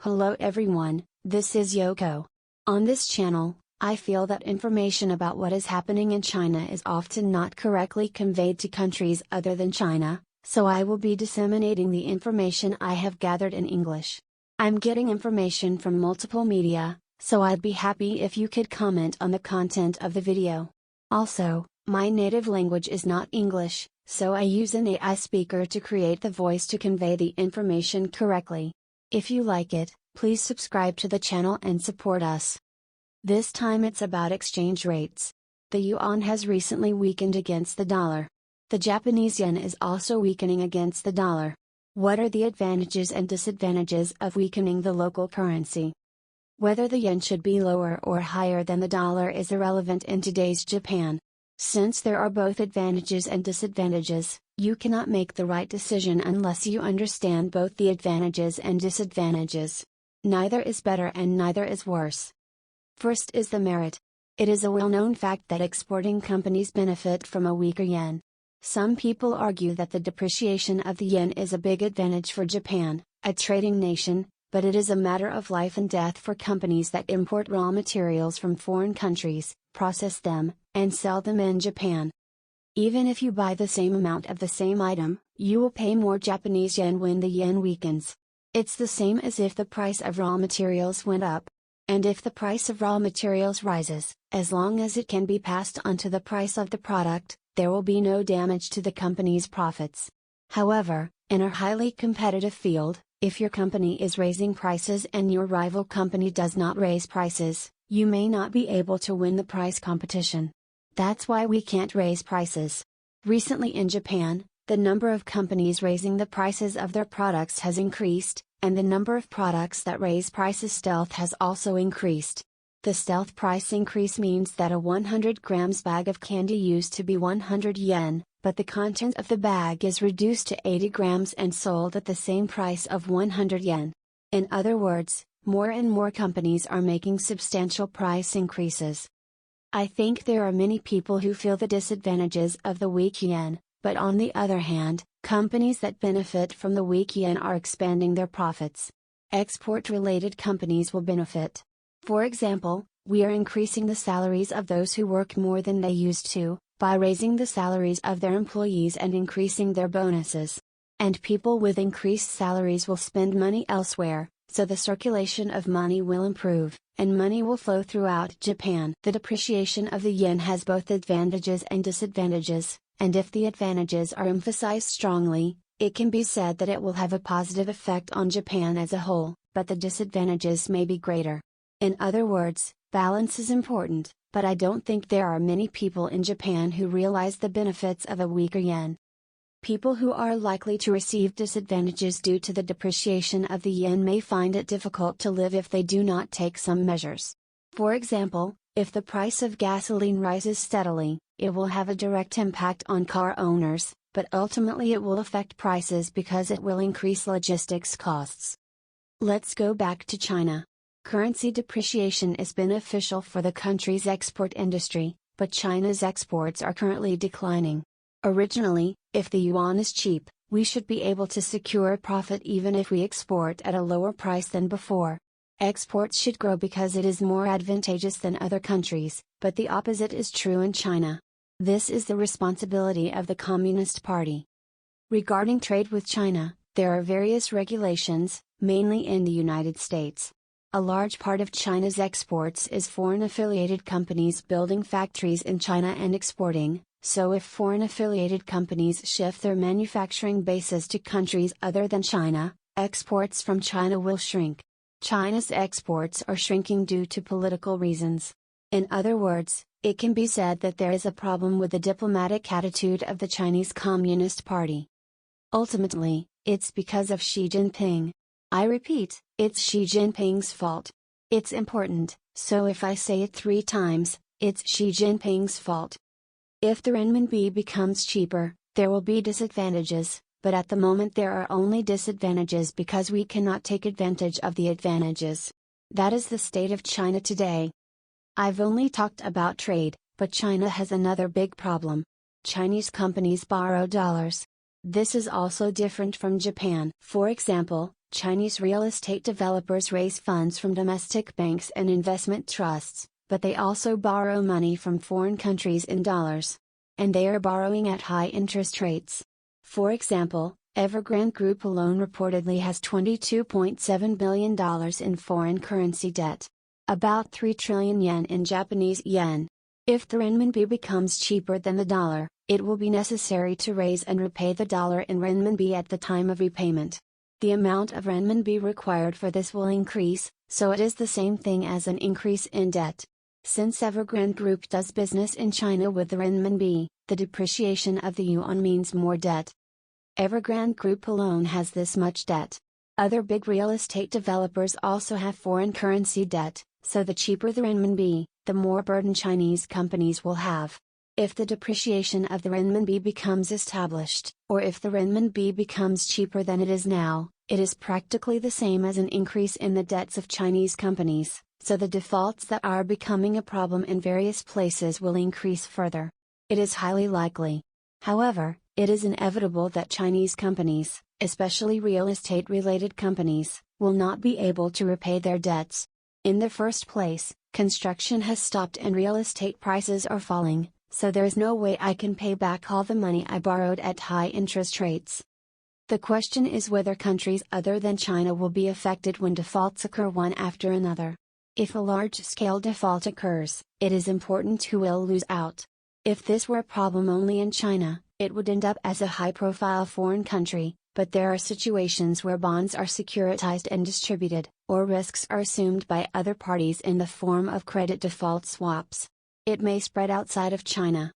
Hello everyone, this is Yoko. On this channel, I feel that information about what is happening in China is often not correctly conveyed to countries other than China, so I will be disseminating the information I have gathered in English. I'm getting information from multiple media, so I'd be happy if you could comment on the content of the video. Also, my native language is not English, so I use an AI speaker to create the voice to convey the information correctly. If you like it, please subscribe to the channel and support us. This time it's about exchange rates. The yuan has recently weakened against the dollar. The Japanese yen is also weakening against the dollar. What are the advantages and disadvantages of weakening the local currency? Whether the yen should be lower or higher than the dollar is irrelevant in today's Japan. Since there are both advantages and disadvantages, you cannot make the right decision unless you understand both the advantages and disadvantages. Neither is better and neither is worse. First is the merit. It is a well-known fact that exporting companies benefit from a weaker yen. Some people argue that the depreciation of the yen is a big advantage for Japan, a trading nation, but it is a matter of life and death for companies that import raw materials from foreign countries, process them, and sell them in Japan. Even if you buy the same amount of the same item, you will pay more Japanese yen when the yen weakens. It's the same as if the price of raw materials went up. And if the price of raw materials rises, as long as it can be passed on to the price of the product, there will be no damage to the company's profits. However, in a highly competitive field, if your company is raising prices and your rival company does not raise prices, you may not be able to win the price competition. That's why we can't raise prices. Recently in Japan, the number of companies raising the prices of their products has increased, and the number of products that raise prices stealth has also increased. The stealth price increase means that a 100 grams bag of candy used to be 100 yen, but the content of the bag is reduced to 80 grams and sold at the same price of 100 yen. In other words, more and more companies are making substantial price increases. I think there are many people who feel the disadvantages of the weak yen, but on the other hand, companies that benefit from the weak yen are expanding their profits. Export-related companies will benefit. For example, we are increasing the salaries of those who work more than they used to, by raising the salaries of their employees and increasing their bonuses. And people with increased salaries will spend money elsewhere, so the circulation of money will improve, and money will flow throughout Japan. The depreciation of the yen has both advantages and disadvantages, and if the advantages are emphasized strongly, it can be said that it will have a positive effect on Japan as a whole, but the disadvantages may be greater. In other words, balance is important, but I don't think there are many people in Japan who realize the benefits of a weaker yen. People who are likely to receive disadvantages due to the depreciation of the yen may find it difficult to live if they do not take some measures. For example, if the price of gasoline rises steadily, it will have a direct impact on car owners, but ultimately it will affect prices because it will increase logistics costs. Let's go back to China. Currency depreciation is beneficial for the country's export industry, but China's exports are currently declining. Originally, if the yuan is cheap, we should be able to secure a profit even if we export at a lower price than before. Exports should grow because it is more advantageous than other countries, but the opposite is true in China. This is the responsibility of the Communist Party. Regarding trade with China, there are various regulations, mainly in the United States. A large part of China's exports is foreign-affiliated companies building factories in China and exporting, so if foreign-affiliated companies shift their manufacturing bases to countries other than China, exports from China will shrink. China's exports are shrinking due to political reasons. In other words, it can be said that there is a problem with the diplomatic attitude of the Chinese Communist Party. Ultimately, it's because of Xi Jinping. I repeat, it's Xi Jinping's fault. It's important, so if I say it 3 times, it's Xi Jinping's fault. If the renminbi becomes cheaper, there will be disadvantages, but at the moment there are only disadvantages because we cannot take advantage of the advantages. That is the state of China today. I've only talked about trade, but China has another big problem. Chinese companies borrow dollars. This is also different from Japan. For example, Chinese real estate developers raise funds from domestic banks and investment trusts, but they also borrow money from foreign countries in dollars. And they are borrowing at high interest rates. For example, Evergrande Group alone reportedly has $22.7 billion in foreign currency debt. About 3 trillion yen in Japanese yen. If the renminbi becomes cheaper than the dollar, it will be necessary to raise and repay the dollar in renminbi at the time of repayment. The amount of renminbi required for this will increase, so it is the same thing as an increase in debt. Since Evergrande Group does business in China with the renminbi, the depreciation of the yuan means more debt. Evergrande Group alone has this much debt. Other big real estate developers also have foreign currency debt, so the cheaper the renminbi, the more burden Chinese companies will have. If the depreciation of the renminbi becomes established, or if the renminbi becomes cheaper than it is now, it is practically the same as an increase in the debts of Chinese companies, so the defaults that are becoming a problem in various places will increase further. It is highly likely. However, it is inevitable that Chinese companies, especially real estate related companies, will not be able to repay their debts. In the first place, construction has stopped and real estate prices are falling, so there is no way I can pay back all the money I borrowed at high interest rates. The question is whether countries other than China will be affected when defaults occur one after another. If a large-scale default occurs, it is important who will lose out. If this were a problem only in China, it would end up as a high-profile foreign country, but there are situations where bonds are securitized and distributed, or risks are assumed by other parties in the form of credit default swaps. It may spread outside of China.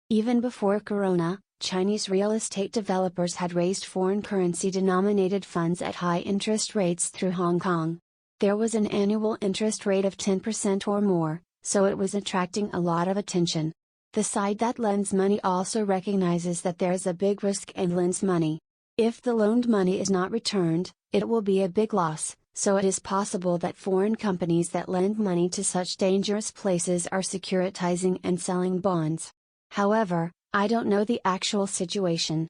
Even before Corona, Chinese real estate developers had raised foreign currency denominated funds at high interest rates through Hong Kong. There was an annual interest rate of 10% or more, so it was attracting a lot of attention. The side that lends money also recognizes that there is a big risk and lends money. If the loaned money is not returned, it will be a big loss, so it is possible that foreign companies that lend money to such dangerous places are securitizing and selling bonds. However, I don't know the actual situation.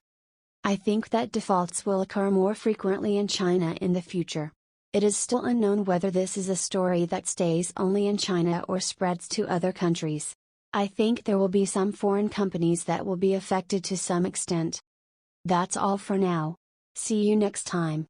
I think that defaults will occur more frequently in China in the future. It is still unknown whether this is a story that stays only in China or spreads to other countries. I think there will be some foreign companies that will be affected to some extent. That's all for now. See you next time.